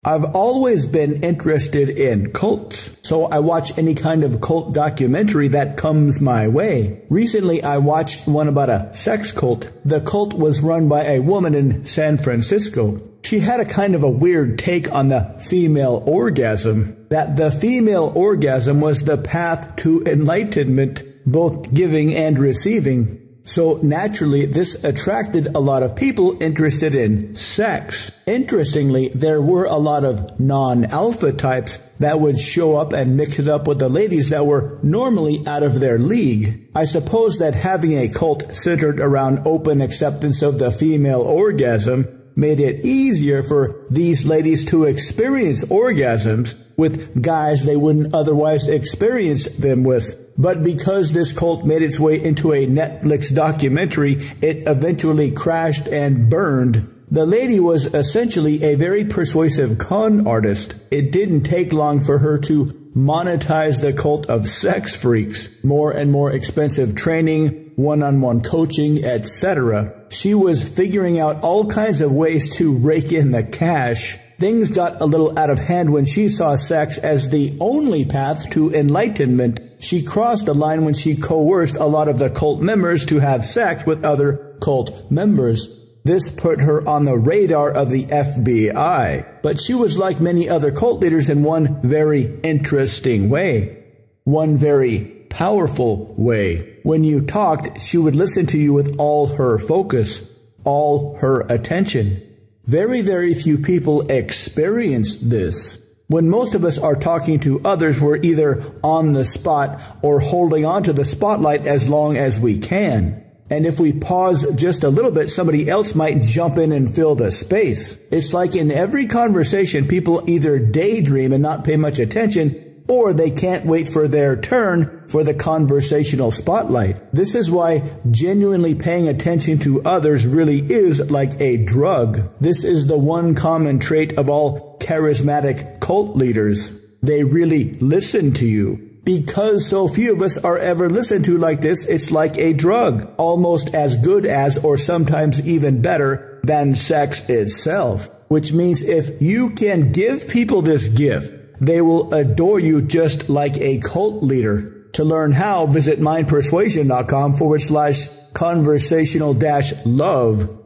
I've always been interested in cults, so I watch any kind of cult documentary that comes my way. Recently, I watched one about a sex cult. The cult was run by a woman in San Francisco. She had a kind of a weird take on the female orgasm, that the female orgasm was the path to enlightenment, both giving and receiving. So naturally, this attracted a lot of people interested in sex. Interestingly, there were a lot of non-alpha types that would show up and mix it up with the ladies that were normally out of their league. I suppose that having a cult centered around open acceptance of the female orgasm made it easier for these ladies to experience orgasms with guys they wouldn't otherwise experience them with. But because this cult made its way into a Netflix documentary, it eventually crashed and burned. The lady was essentially a very persuasive con artist. It didn't take long for her to monetize the cult of sex freaks. More and more expensive training, one-on-one coaching, etc. She was figuring out all kinds of ways to rake in the cash. Things got a little out of hand when she saw sex as the only path to enlightenment. She crossed the line when she coerced a lot of the cult members to have sex with other cult members. This put her on the radar of the FBI. But she was like many other cult leaders in one very interesting way. One very powerful way. When you talked, she would listen to you with all her focus, all her attention. Very, very few people experience this. When most of us are talking to others, we're either on the spot or holding on to the spotlight as long as we can. And if we pause just a little bit, somebody else might jump in and fill the space. It's like in every conversation, people either daydream and not pay much attention, or they can't wait for their turn for the conversational spotlight. This is why genuinely paying attention to others really is like a drug. This is the one common trait of all charismatic cult leaders. They really listen to you. Because so few of us are ever listened to like this, it's like a drug, almost as good as or sometimes even better than sex itself. Which means if you can give people this gift, they will adore you just like a cult leader. To learn how, visit mindpersuasion.com/conversational-love.